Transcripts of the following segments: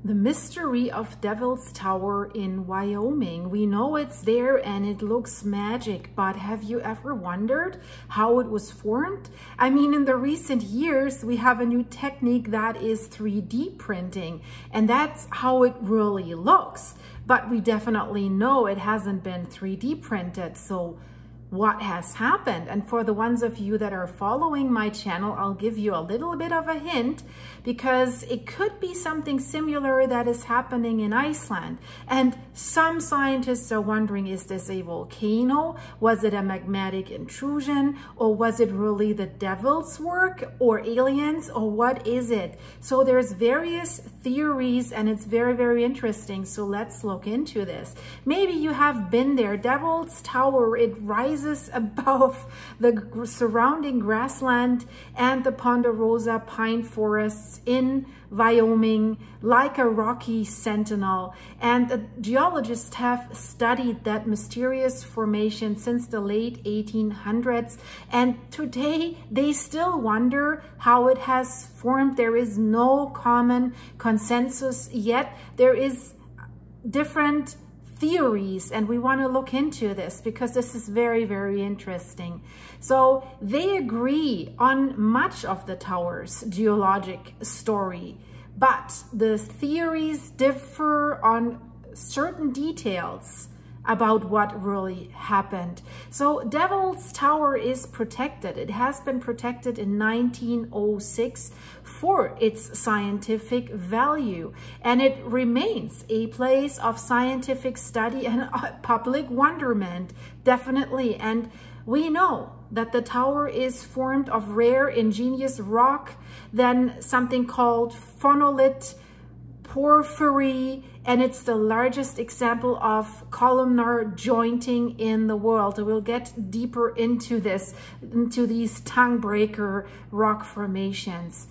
The mystery of Devil's Tower in Wyoming. We know it's there and it looks magic, but have you ever wondered how it was formed? I mean, in the recent years, we have a new technique that is 3D printing, and that's how it really looks. But we definitely know it hasn't been 3D printed, so what has happened? And for the ones of you that are following my channel, I'll give you a little bit of a hint, because it could be something similar that is happening in Iceland. And some scientists are wondering, is this a volcano? Was it a magmatic intrusion? Or was it really the devil's work or aliens? Or what is it? So there's various theories and it's very, very interesting. So let's look into this. Maybe you have been there. Devil's Tower, it rises above the surrounding grassland and the ponderosa pine forests in Wyoming like a rocky sentinel. And the geologists have studied that mysterious formation since the late 1800s. And today they still wonder how it has formed. There is no common consensus yet. There is different theories, and we want to look into this because this is very, very interesting. So they agree on much of the tower's geologic story, but the theories differ on certain details about what really happened. So Devil's Tower is protected. It has been protected in 1906 for its scientific value, and it remains a place of scientific study and public wonderment, definitely. And we know that the tower is formed of rare ingenious rock, then something called phonolite porphyry, and it's the largest example of columnar jointing in the world. We'll get deeper into this, into these tongue breaker rock formations.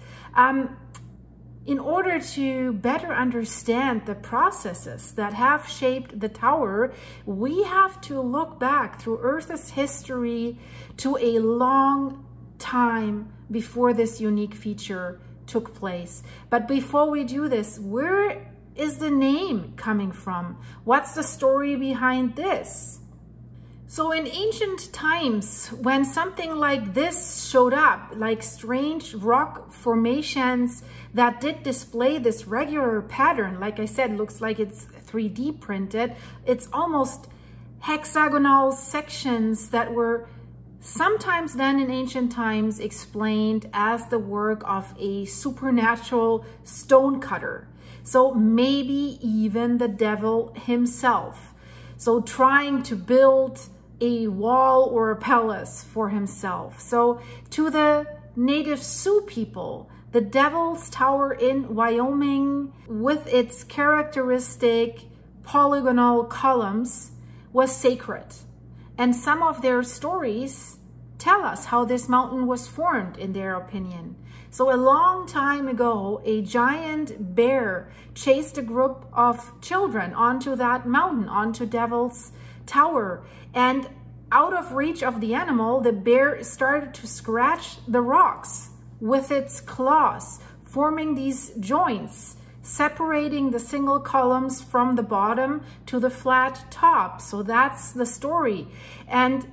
In order to better understand the processes that have shaped the tower, we have to look back through Earth's history to a long time before this unique feature took place. But before we do this, where is the name coming from? What's the story behind this? So in ancient times, when something like this showed up, like strange rock formations that did display this regular pattern, like I said, looks like it's 3D printed. It's almost hexagonal sections that were sometimes then in ancient times explained as the work of a supernatural stonecutter. So maybe even the devil himself. So trying to build a wall or a palace for himself. So to the native Sioux people, the Devil's Tower in Wyoming, with its characteristic polygonal columns, was sacred. And some of their stories tell us how this mountain was formed, in their opinion. So a long time ago, a giant bear chased a group of children onto that mountain, onto Devil's Tower. And out of reach of the animal, the bear started to scratch the rocks with its claws, forming these joints, separating the single columns from the bottom to the flat top. So that's the story. And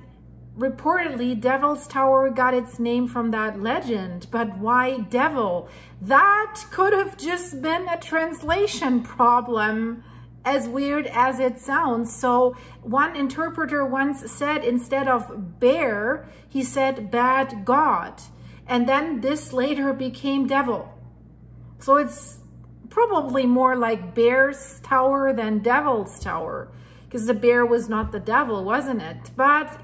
reportedly, Devil's Tower got its name from that legend. But why devil? That could have just been a translation problem, as weird as it sounds. So one interpreter once said, instead of bear, he said bad god. And then this later became devil. So it's probably more like Bear's Tower than Devil's Tower, because the bear was not the devil, wasn't it? But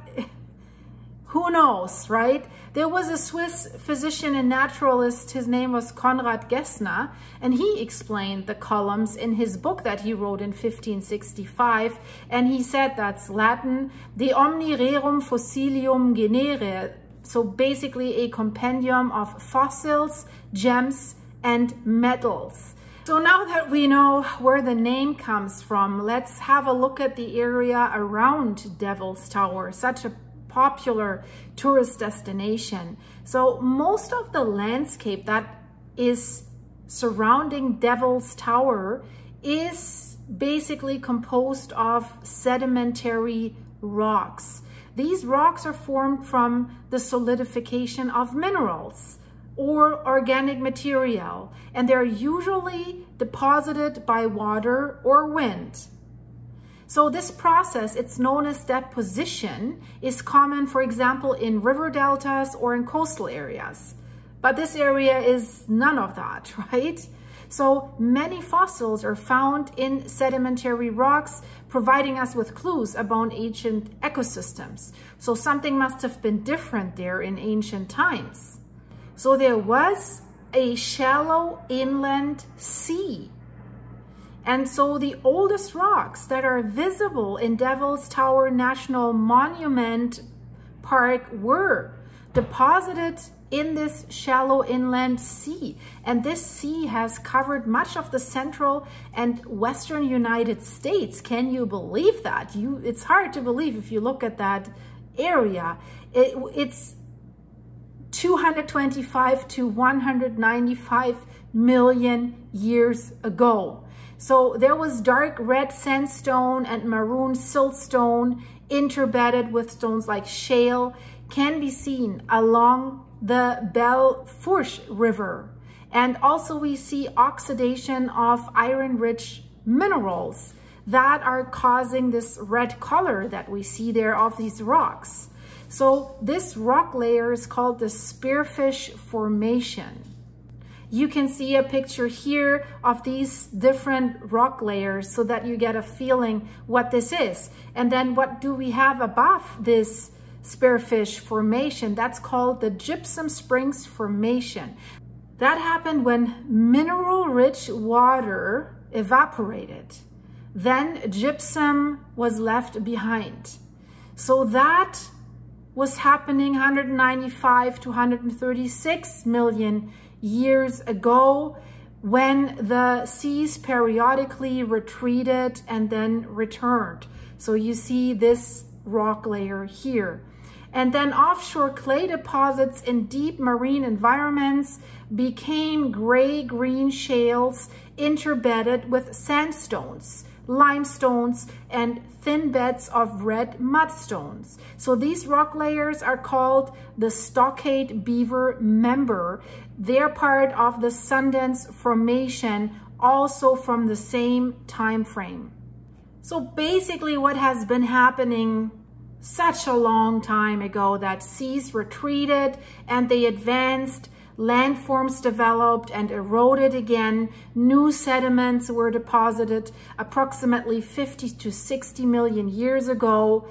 who knows, right? There was a Swiss physician and naturalist, his name was Konrad Gessner, and he explained the columns in his book that he wrote in 1565, and he said that's Latin, De omni rerum fossilium genere, so basically a compendium of fossils, gems, and metals. So now that we know where the name comes from, let's have a look at the area around Devil's Tower, such a popular tourist destination. So most of the landscape that is surrounding Devil's Tower is basically composed of sedimentary rocks. These rocks are formed from the solidification of minerals or organic material, and they're usually deposited by water or wind. So this process, it's known as deposition, is common, for example, in river deltas or in coastal areas. But this area is none of that, right? So many fossils are found in sedimentary rocks, providing us with clues about ancient ecosystems. So something must have been different there in ancient times. So there was a shallow inland sea. And so the oldest rocks that are visible in Devil's Tower National Monument Park were deposited in this shallow inland sea. And this sea has covered much of the central and western United States. Can you believe that? It's hard to believe if you look at that area. It's 225 to 195 million years ago. So there was dark red sandstone and maroon siltstone interbedded with stones like shale can be seen along the Belle Fourche River. And also we see oxidation of iron-rich minerals that are causing this red color that we see there of these rocks. So this rock layer is called the Spearfish Formation. You can see a picture here of these different rock layers so that you get a feeling what this is. And then what do we have above this Spearfish Formation? That's called the Gypsum Springs Formation. That happened when mineral-rich water evaporated. Then gypsum was left behind. So that was happening 195 to 136 million years ago, when the seas periodically retreated and then returned. So you see this rock layer here. And then offshore clay deposits in deep marine environments became gray-green shales interbedded with sandstones, limestones, and thin beds of red mudstones. So these rock layers are called the Stockade Beaver Member. They're part of the Sundance Formation, also from the same time frame. So basically what has been happening such a long time ago, that seas retreated and they advanced, landforms developed and eroded again, new sediments were deposited approximately 50 to 60 million years ago.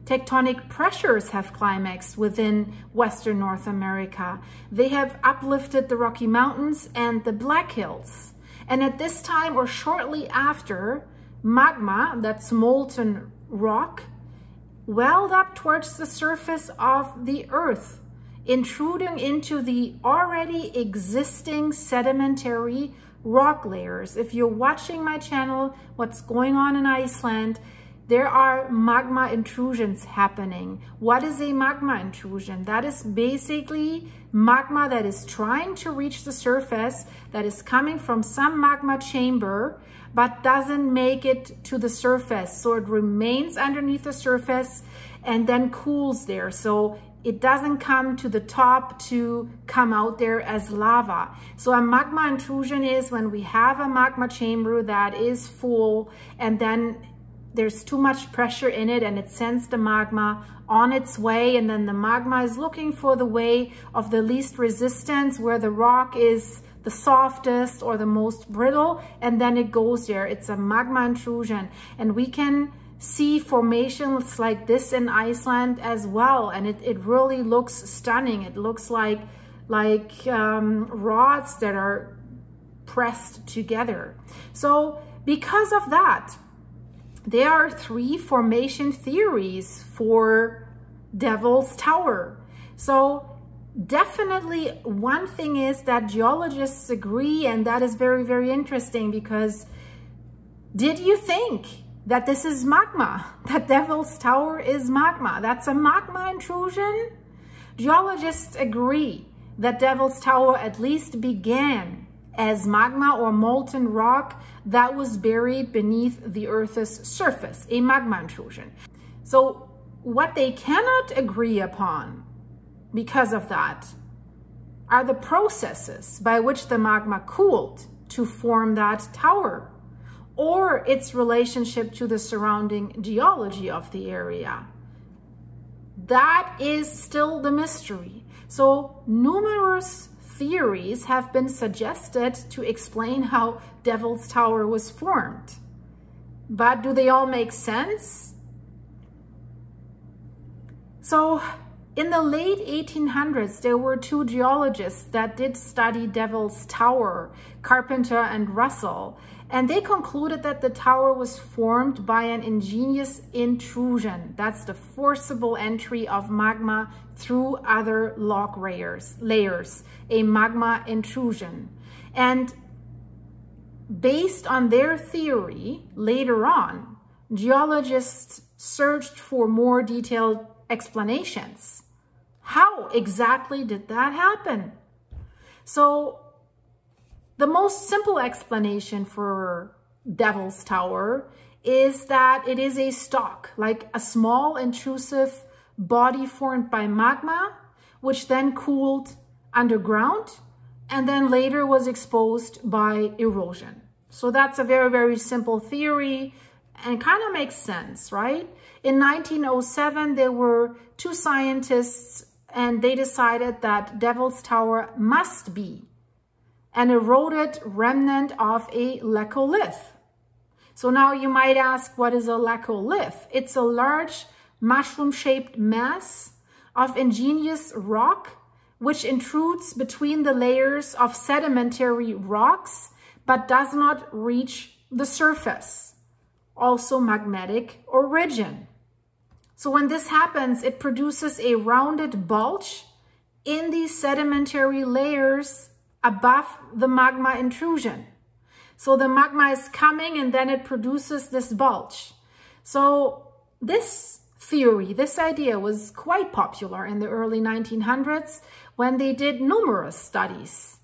Tectonic pressures have climaxed within Western North America. They have uplifted the Rocky Mountains and the Black Hills. And at this time or shortly after, magma, that's molten rock, welled up towards the surface of the earth, intruding into the already existing sedimentary rock layers. If you're watching my channel, what's going on in Iceland, there are magma intrusions happening. What is a magma intrusion? That is basically magma that is trying to reach the surface, that is coming from some magma chamber, but doesn't make it to the surface. So it remains underneath the surface and then cools there. So it doesn't come to the top to come out there as lava. So a magma intrusion is when we have a magma chamber that is full and then there's too much pressure in it and it sends the magma on its way, and then the magma is looking for the way of the least resistance, where the rock is the softest or the most brittle, and then it goes there. It's a magma intrusion. And we can see formations like this in Iceland as well, and it really looks stunning. It looks like rods that are pressed together. So because of that, there are 3 formation theories for Devil's Tower. So definitely one thing is that geologists agree, and that is very, very interesting, because did you think that this is magma, that Devil's Tower is magma? That's a magma intrusion? Geologists agree that Devil's Tower at least began as magma or molten rock that was buried beneath the Earth's surface, a magma intrusion. So what they cannot agree upon because of that are the processes by which the magma cooled to form that tower, or its relationship to the surrounding geology of the area. That is still the mystery. So numerous theories have been suggested to explain how Devil's Tower was formed. But do they all make sense? So in the late 1800s, there were two geologists that did study Devil's Tower, Carpenter and Russell, and they concluded that the tower was formed by an ingenious intrusion. That's the forcible entry of magma through other rock layers, a magma intrusion. And based on their theory, later on, geologists searched for more detailed explanations. How exactly did that happen? So the most simple explanation for Devil's Tower is that it is a stalk, like a small intrusive body formed by magma, which then cooled underground and then later was exposed by erosion. So that's a very, very simple theory and kind of makes sense, right? In 1907, there were two scientists and they decided that Devil's Tower must be an eroded remnant of a laccolith. So now you might ask, what is a laccolith? It's a large mushroom-shaped mass of ingenious rock which intrudes between the layers of sedimentary rocks but does not reach the surface. Also magmatic origin. So when this happens, it produces a rounded bulge in these sedimentary layers above the magma intrusion. So the magma is coming and then it produces this bulge. So this theory, this idea was quite popular in the early 1900s when they did numerous studies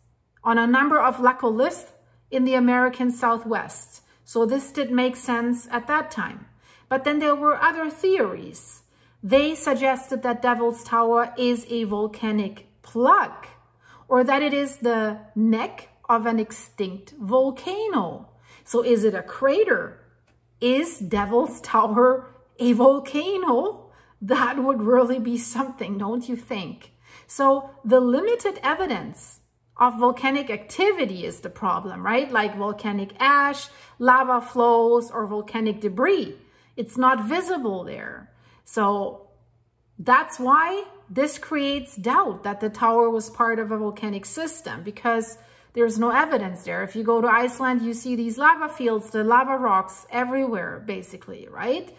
on a number of laccoliths in the American Southwest. So this did make sense at that time. But then there were other theories. They suggested that Devil's Tower is a volcanic plug, or that it is the neck of an extinct volcano. So is it a crater? Is Devil's Tower a volcano? That would really be something, don't you think? So the limited evidence of volcanic activity is the problem, right? Like volcanic ash, lava flows, or volcanic debris. It's not visible there. So that's why this creates doubt that the tower was part of a volcanic system, because there's no evidence there. If you go to Iceland, you see these lava fields, the lava rocks everywhere, basically, right?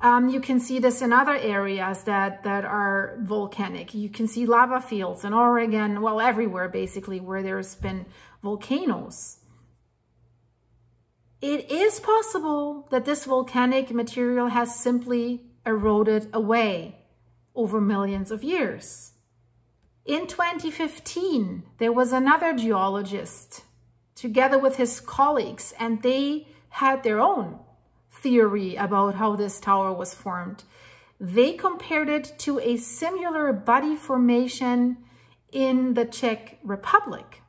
You can see this in other areas that are volcanic. You can see lava fields in Oregon, well, everywhere, basically, where there's been volcanoes. It is possible that this volcanic material has simply eroded away over millions of years. In 2015, there was another geologist together with his colleagues, and they had their own theory about how this tower was formed. They compared it to a similar body formation in the Czech Republic.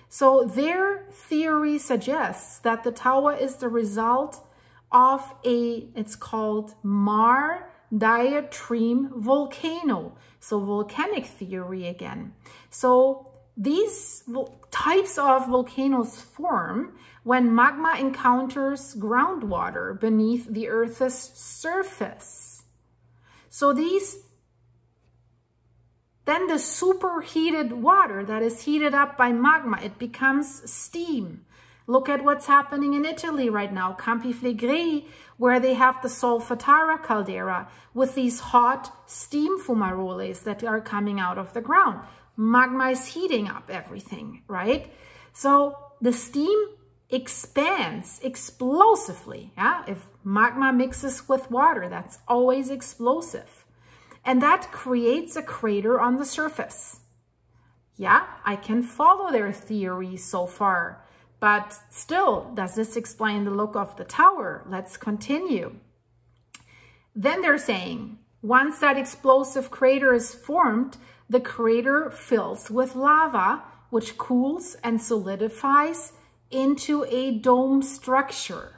So their theory suggests that the tower is the result of it's called Mar diatreme volcano. So volcanic theory again. So these types of volcanoes form when magma encounters groundwater beneath the Earth's surface. So then the superheated water that is heated up by magma, it becomes steam. Look at what's happening in Italy right now, Campi Flegrei, where they have the Solfatara caldera with these hot steam fumaroles that are coming out of the ground. Magma is heating up everything, right? So the steam expands explosively. Yeah? If magma mixes with water, that's always explosive. And that creates a crater on the surface. Yeah, I can follow their theory so far, but still, does this explain the look of the tower? Let's continue. Then they're saying, once that explosive crater is formed, the crater fills with lava, which cools and solidifies into a dome structure.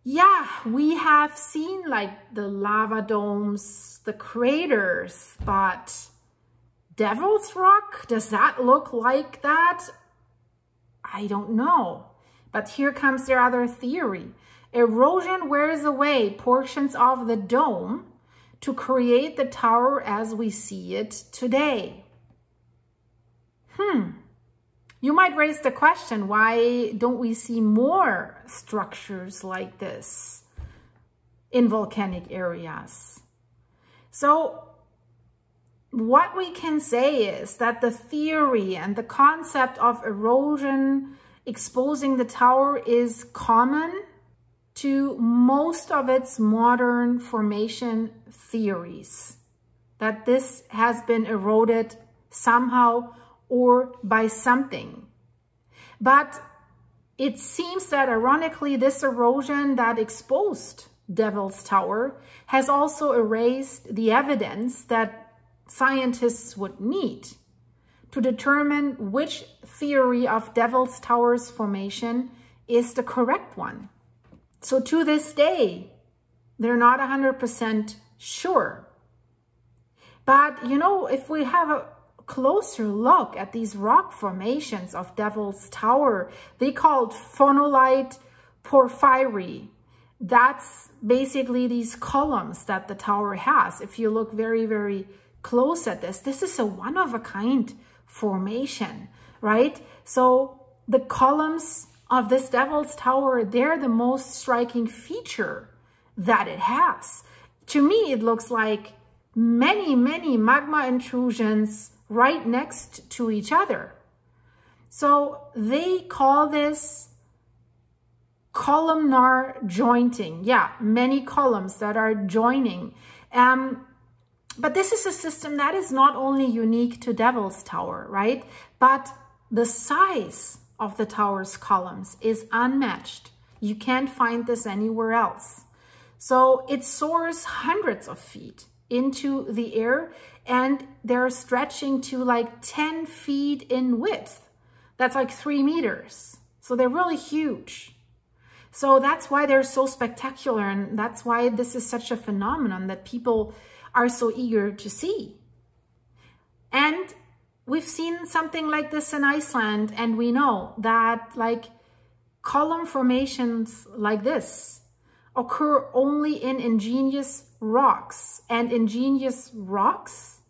Yeah, we have seen like the lava domes, the craters, but Devil's Rock, does that look like that? I don't know. But here comes their other theory. Erosion wears away portions of the dome to create the tower as we see it today. You might raise the question, why don't we see more structures like this in volcanic areas? So what we can say is that the theory and the concept of erosion exposing the tower is common to most of its modern formation theories, that this has been eroded somehow or by something. But it seems that ironically, this erosion that exposed Devil's Tower has also erased the evidence that scientists would need to determine which theory of Devil's Tower's formation is the correct one. So to this day, they're not 100% sure. But, you know, if we have a closer look at these rock formations of Devil's Tower, they called phonolite porphyry. That's basically these columns that the tower has. If you look very, very close at this, this is a one-of-a-kind formation, right? So the columns of this Devil's Tower, they're the most striking feature that it has. To me, it looks like many, many magma intrusions right next to each other. So they call this columnar jointing. Yeah, many columns that are joining. But this is a system that is not only unique to Devil's Tower, right? But the size of the tower's columns is unmatched. You can't find this anywhere else. So it soars hundreds of feet into the air, and they're stretching to like 10 feet in width. That's like 3 meters. So they're really huge. So that's why they're so spectacular, and that's why this is such a phenomenon that people are so eager to see. And we've seen something like this in Iceland, and we know that like column formations like this occur only in ingenious rocks, and ingenious rocks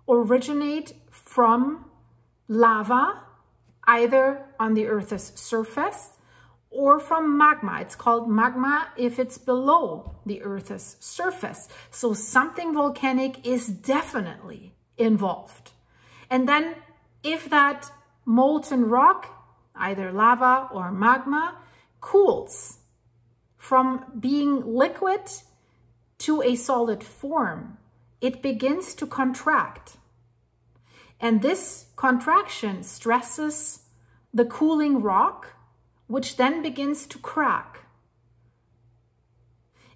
originate from lava, either on the Earth's surface or from magma. It's called magma if it's below the Earth's surface. So something volcanic is definitely involved. And then if that molten rock, either lava or magma, cools from being liquid to a solid form, it begins to contract. And this contraction stresses the cooling rock, which then begins to crack.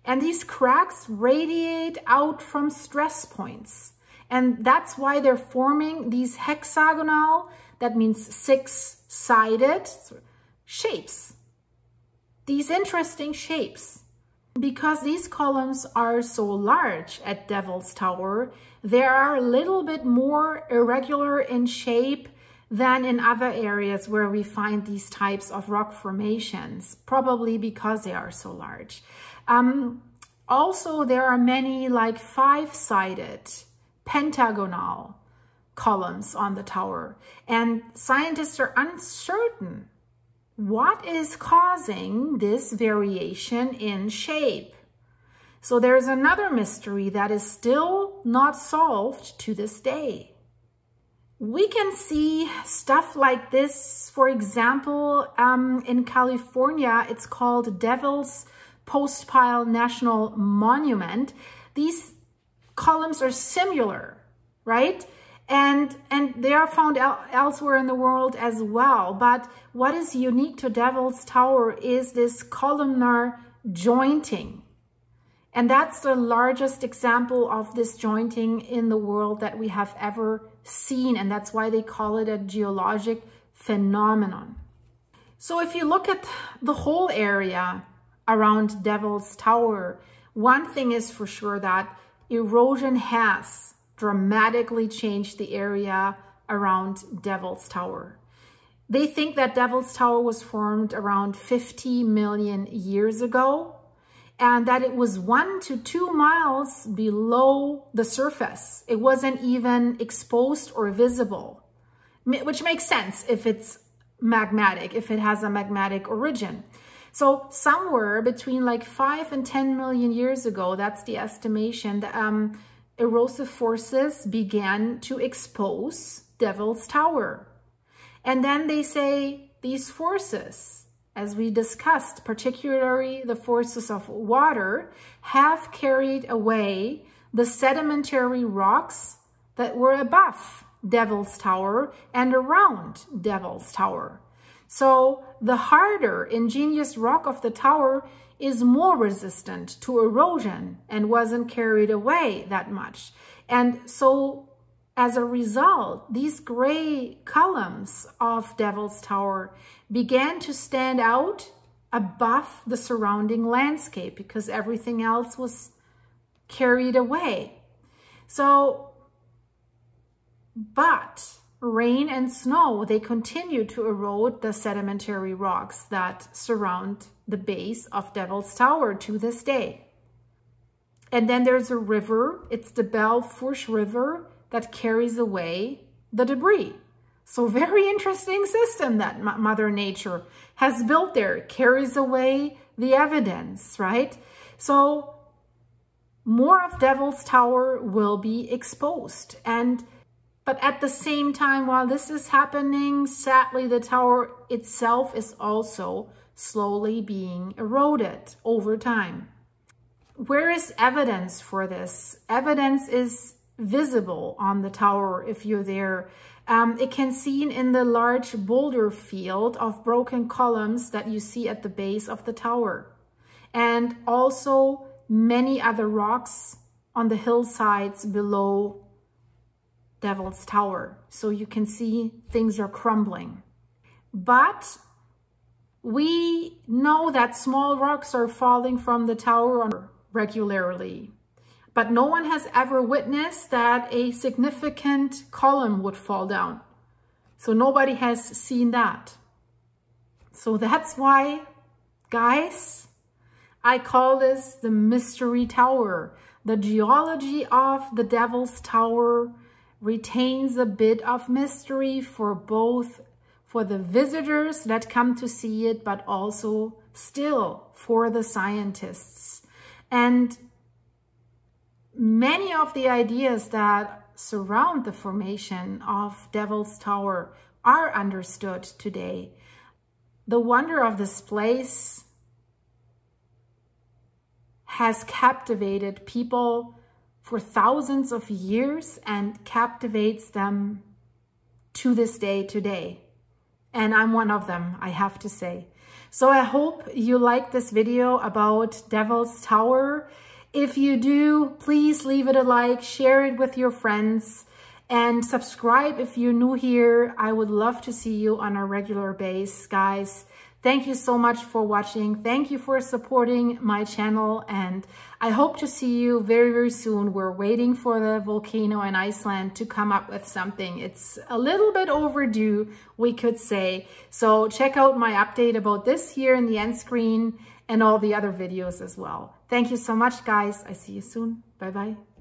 And these cracks radiate out from stress points. And that's why they're forming these hexagonal, that means 6-sided shapes. These interesting shapes. Because these columns are so large at Devil's Tower, they are a little bit more irregular in shape than in other areas where we find these types of rock formations, probably because they are so large. Also, there are many like 5-sided pentagonal columns on the tower, and scientists are uncertain what is causing this variation in shape. So there's another mystery that is still not solved to this day. We can see stuff like this, for example, in California. It's called Devil's Postpile National Monument. These columns are similar, right? And they are found elsewhere in the world as well. But what is unique to Devil's Tower is this columnar jointing. And that's the largest example of this jointing in the world that we have ever seen. And that's why they call it a geologic phenomenon. So if you look at the whole area around Devil's Tower, one thing is for sure that erosion has dramatically changed the area around Devil's Tower. They think that Devil's Tower was formed around 50 million years ago, and that it was 1 to 2 miles below the surface. It wasn't even exposed or visible, which makes sense if it's magmatic, if it has a magmatic origin. So somewhere between like 5 and 10 million years ago, that's the estimation, that erosive forces began to expose Devil's Tower. And then they say these forces, as we discussed, particularly the forces of water, have carried away the sedimentary rocks that were above Devil's Tower and around Devil's Tower. So the harder, ingenious rock of the tower is more resistant to erosion and wasn't carried away that much. And so as a result, these gray columns of Devil's Tower began to stand out above the surrounding landscape because everything else was carried away. So, but rain and snow, they continue to erode the sedimentary rocks that surround the base of Devil's Tower to this day. And then there's a river, it's the Belle Fourche River, that carries away the debris. So very interesting system that Mother Nature has built there, carries away the evidence, right? So more of Devil's Tower will be exposed. But at the same time, while this is happening, sadly, the tower itself is also slowly being eroded over time. Where is evidence for this? Evidence is visible on the tower if you're there. It can be seen in the large boulder field of broken columns that you see at the base of the tower. And also many other rocks on the hillsides below Devil's Tower. So you can see things are crumbling. But we know that small rocks are falling from the tower regularly. But no one has ever witnessed that a significant column would fall down. So nobody has seen that. So that's why, guys, I call this the Mystery Tower. The geology of the Devil's Tower retains a bit of mystery for the visitors that come to see it, but also still for the scientists. And many of the ideas that surround the formation of Devil's Tower are understood today. The wonder of this place has captivated people for thousands of years and captivates them to this day today. And I'm one of them, I have to say. So I hope you liked this video about Devil's Tower. If you do, please leave it a like, share it with your friends, and subscribe if you're new here. I would love to see you on a regular basis, guys. Thank you so much for watching. Thank you for supporting my channel, and I hope to see you very, very soon. We're waiting for the volcano in Iceland to come up with something. It's a little bit overdue, we could say. So check out my update about this here in the end screen and all the other videos as well. Thank you so much, guys. I see you soon. Bye-bye.